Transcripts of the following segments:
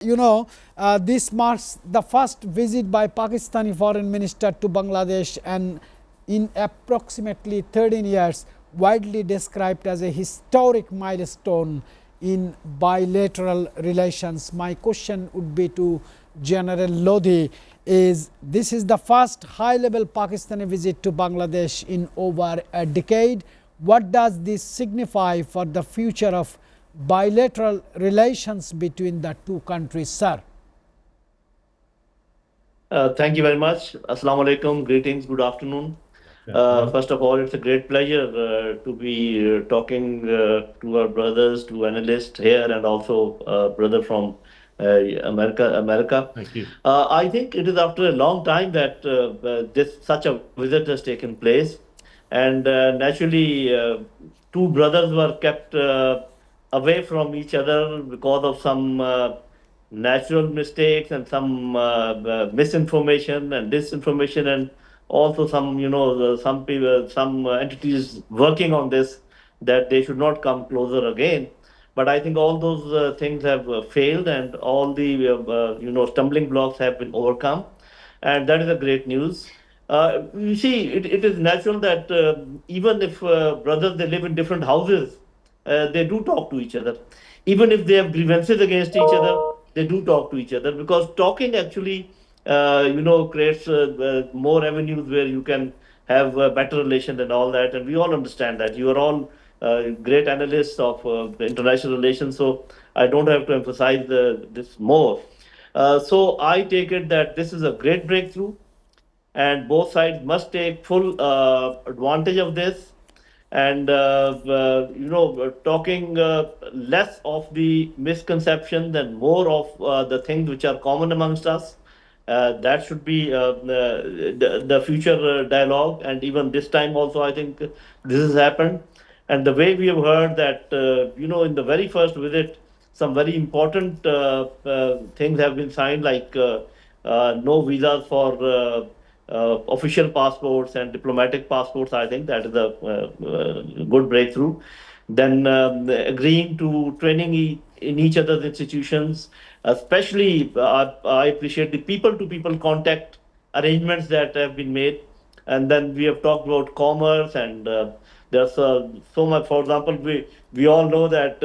This marks the first visit by Pakistani foreign minister to Bangladesh, and in approximately 13 years, widely described as a historic milestone in bilateral relations. My question would be to General Lodhi, this is the first high-level Pakistani visit to Bangladesh in over a decade. What does this signify for the future of bilateral relations between the two countries, sir? Thank you very much. Assalamu alaikum. Greetings. Good afternoon. First of all, it's a great pleasure to be talking to our brothers, to analysts here, and also brother from America. Thank you. I think it is after a long time that this such a visit has taken place, and naturally, two brothers were kept away from each other because of some natural mistakes and some misinformation and disinformation, and also some some people, some entities working on this, that they should not come closer again. But I think all those things have failed, and all the stumbling blocks have been overcome, and that is a great news. You see, it is natural that even if brothers, they live in different houses, they do talk to each other. Even if they have grievances against each other, they do talk to each other, because talking actually creates more avenues where you can have better relations and all that. And we all understand that. You are all great analysts of international relations, so I don't have to emphasize this more. So I take it that this is a great breakthrough, and both sides must take full advantage of this, and talking less of the misconceptions and more of the things which are common amongst us. That should be the future dialogue, and even this time also I think this has happened. And the way we have heard that in the very first visit, some very important things have been signed, like no visas for official passports and diplomatic passports. I think that is a good breakthrough. Then agreeing to training in each other's institutions, especially I appreciate the people-to-people contact arrangements that have been made. And then we have talked about commerce, and there's so much. For example, we all know that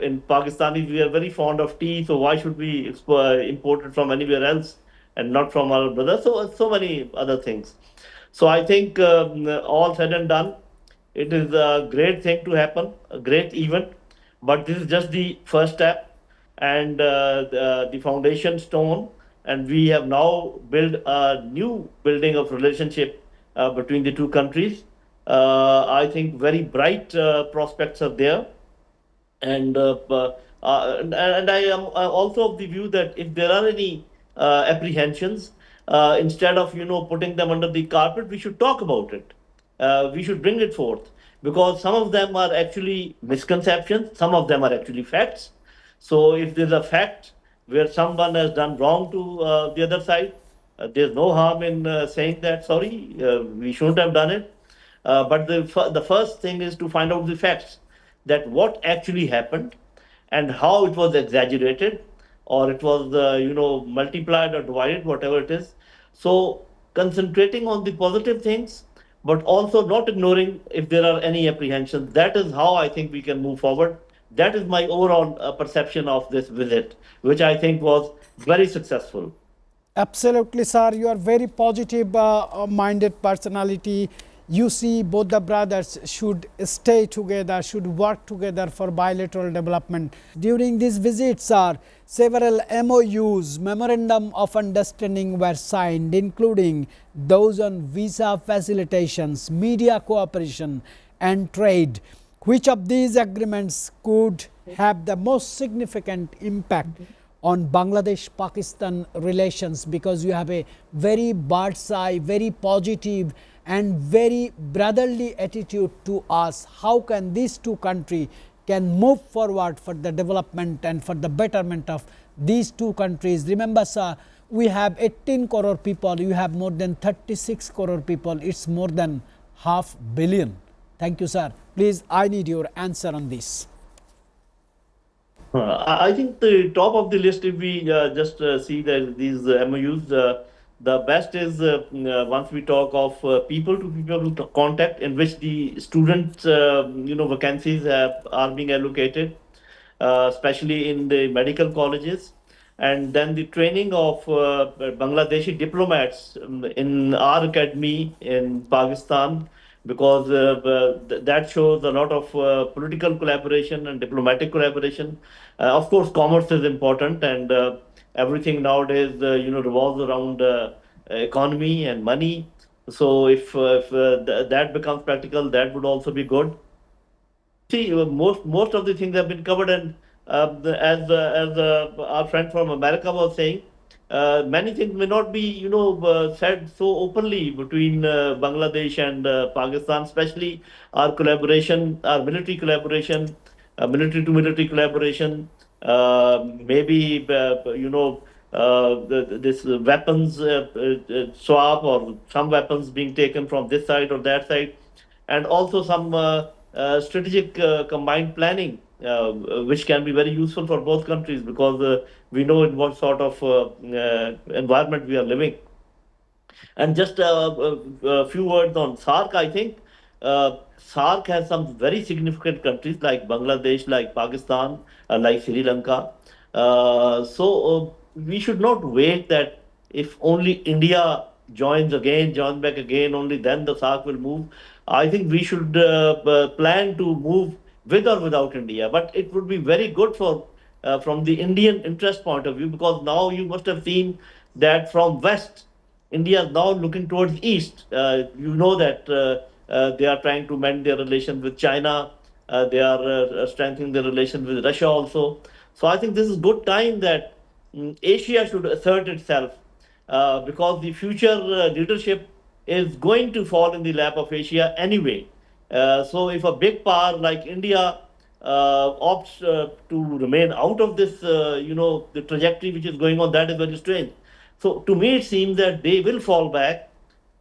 in Pakistani we are very fond of tea, so why should we import it from anywhere else and not from our brothers? So many other things. So I think all said and done, it is a great thing to happen, a great event, but this is just the first step, and the foundation stone, and we have now built a new building of relationship between the two countries. I think very bright prospects are there, and I am also of the view that if there are any apprehensions, instead of putting them under the carpet, we should talk about it. We should bring it forth, because some of them are actually misconceptions, some of them are actually facts. So if there's a fact where someone has done wrong to the other side, there's no harm in saying that sorry, we shouldn't have done it. But the first thing is to find out the facts, that what actually happened and how it was exaggerated, or it was multiplied or divided, whatever it is. So concentrating on the positive things, but also not ignoring if there are any apprehensions. That is how I think we can move forward. That is my overall perception of this visit, which I think was very successful. Absolutely, sir. You are very positive minded personality. You see both the brothers should stay together, should work together for bilateral development. During this visit, sir, several MOUs, Memorandum of Understanding, were signed, including those on visa facilitations, media cooperation and trade. Which of these agreements could have the most significant impact on Bangladesh-Pakistan relations, because you have a very bird's eye, very positive and very brotherly attitude to us? How can these two countries can move forward for the development and for the betterment of these two countries? Remember, sir, we have 18 crore people, you have more than 36 crore people, it's more than 500 million. Thank you, sir. Please, I need your answer on this. I think the top of the list, if we just see that these MOUs, the best is once we talk of people to people contact, in which the students, vacancies are being allocated, especially in the medical colleges, and then the training of Bangladeshi diplomats in our academy in Pakistan, because that shows a lot of political collaboration and diplomatic collaboration. Of course, commerce is important, and everything nowadays, revolves around economy and money. So if that becomes practical, that would also be good. See, most of the things have been covered, and as our friend from America was saying, many things may not be said so openly between Bangladesh and Pakistan, especially our collaboration, our military collaboration, military to military collaboration, maybe this weapons swap, or some weapons being taken from this side or that side, and also some strategic combined planning, which can be very useful for both countries, because we know in what sort of environment we are living. And just a few words on SARC. I think SARC has some very significant countries like Bangladesh, like Pakistan, like Sri Lanka. So we should not wait that if only India joins back again, only then the SARC will move. I think we should plan to move with or without India. But it would be very good for from the Indian interest point of view, because now you must have seen that from West, India is now looking towards East. You know that they are trying to mend their relations with China. They are strengthening their relations with Russia also. So I think this is good time that Asia should assert itself, because the future leadership is going to fall in the lap of Asia anyway. So if a big power like India opts to remain out of this, the trajectory which is going on, that is very strange. So to me, it seems that they will fall back,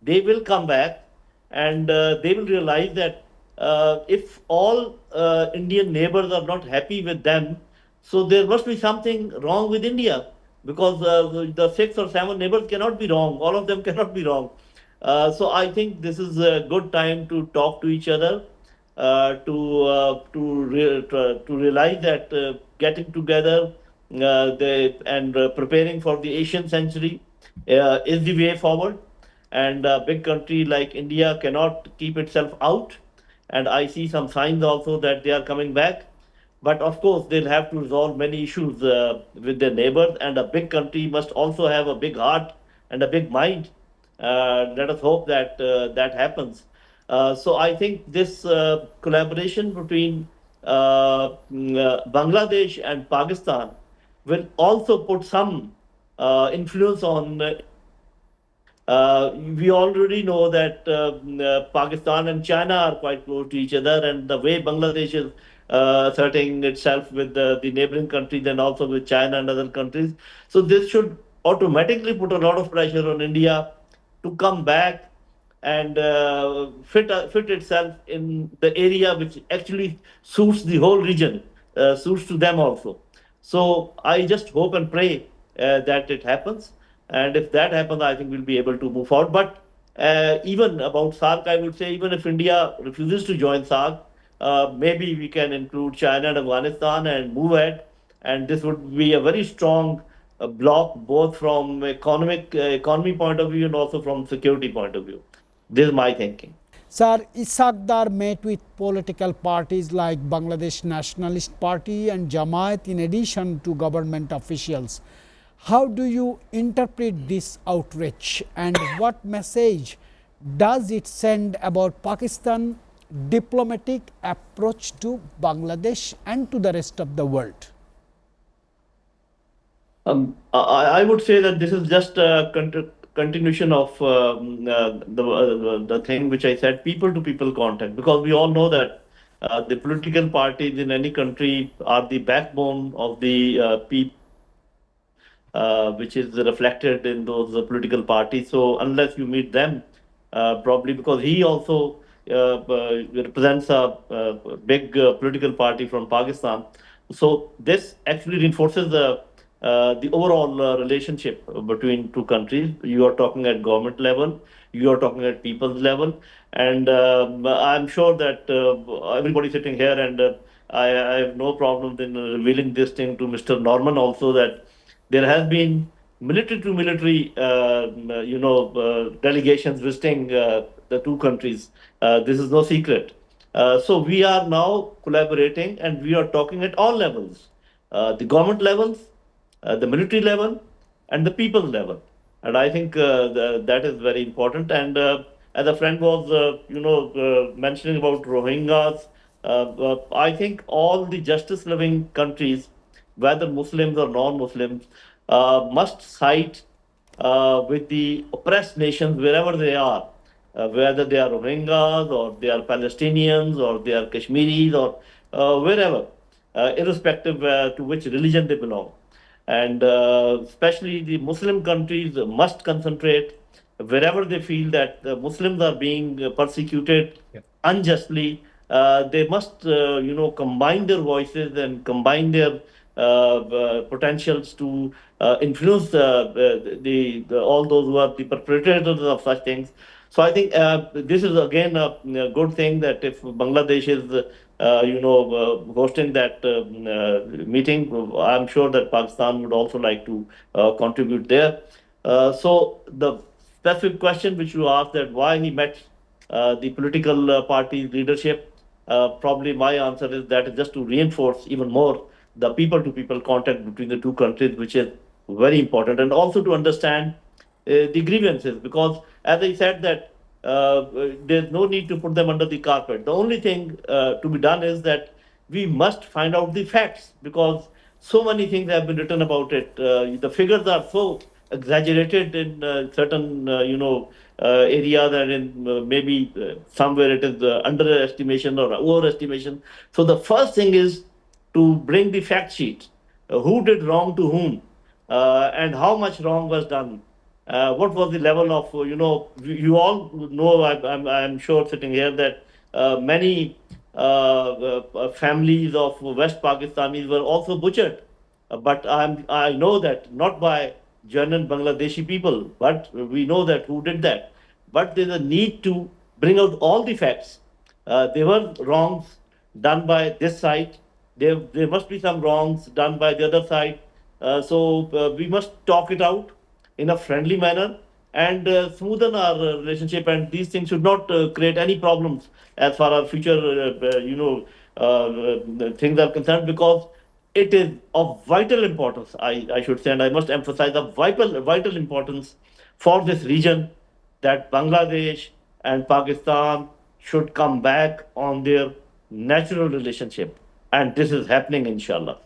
they will come back, and they will realize that if all Indian neighbors are not happy with them, so there must be something wrong with India, because the six or seven neighbors cannot be wrong. All of them cannot be wrong. So I think this is a good time to talk to each other, to realize that getting together, and preparing for the Asian century is the way forward. And a big country like India cannot keep itself out. And I see some signs also that they are coming back. But of course, they'll have to resolve many issues with their neighbors. And a big country must also have a big heart and a big mind. Let us hope that that happens. So I think this collaboration between Bangladesh and Pakistan will also put some influence on India. We already know that Pakistan and China are quite close to each other, and the way Bangladesh is asserting itself with the neighboring countries and also with China and other countries. So this should automatically put a lot of pressure on India to come back and fit itself in the area which actually suits the whole region, suits to them also. So I just hope and pray that it happens, and if that happens, I think we'll be able to move forward. But even about SARC, I would say, even if India refuses to join SARC, maybe we can include China and Afghanistan and move ahead, and this would be a very strong block, both from economy point of view and also from security point of view. This is my thinking. Sir, Isakdar met with political parties like Bangladesh Nationalist Party and Jamaat in addition to government officials. How do you interpret this outreach, and what message does it send about Pakistan diplomatic approach to Bangladesh and to the rest of the world? I would say that this is just a continuation of the thing which I said, people to people contact, because we all know that the political parties in any country are the backbone of the people, which is reflected in those political parties. So unless you meet them, probably because he also represents a big political party from Pakistan. So this actually reinforces the overall relationship between two countries. You are talking at government level, you are talking at people's level, and I'm sure that everybody sitting here, and I have no problem in revealing this thing to Mr. Norman also, that there has been military to military, delegations visiting the two countries. This is no secret. So we are now collaborating, and we are talking at all levels, the government levels, the military level, and the people level. And I think that is very important. And as a friend was, mentioning about Rohingyas, I think all the justice-loving countries, whether Muslims or non-Muslims, must side with the oppressed nations wherever they are, whether they are Rohingyas or they are Palestinians or they are Kashmiris or wherever, irrespective to which religion they belong. And especially the Muslim countries must concentrate wherever they feel that the Muslims are being persecuted unjustly. They must, combine their voices and combine their potentials to influence all those who are the perpetrators of such things. So I think this is again a good thing, that if Bangladesh is, hosting that meeting, I'm sure that Pakistan would also like to contribute there. So the specific question which you asked, that why he met the political party leadership, probably my answer is that is just to reinforce even more the people to people contact between the two countries, which is very important, and also to understand the grievances, because as I said that there's no need to put them under the carpet. The only thing to be done is that we must find out the facts, because so many things have been written about it. The figures are so exaggerated in certain, areas, and in maybe somewhere it is underestimation or overestimation. So the first thing is to bring the fact sheet. Who did wrong to whom, and how much wrong was done. What was the level of, you all know, I'm sure sitting here, that many families of West Pakistanis were also butchered. But I know that not by genuine Bangladeshi people, but we know that who did that. But there's a need to bring out all the facts. There were wrongs done by this side. There must be some wrongs done by the other side. So we must talk it out in a friendly manner, and smoothen our relationship. And these things should not create any problems as far as future, things are concerned, because it is of vital importance, I should say, and I must emphasize the vital importance for this region, that Bangladesh and Pakistan should come back on their natural relationship. And this is happening, inshallah.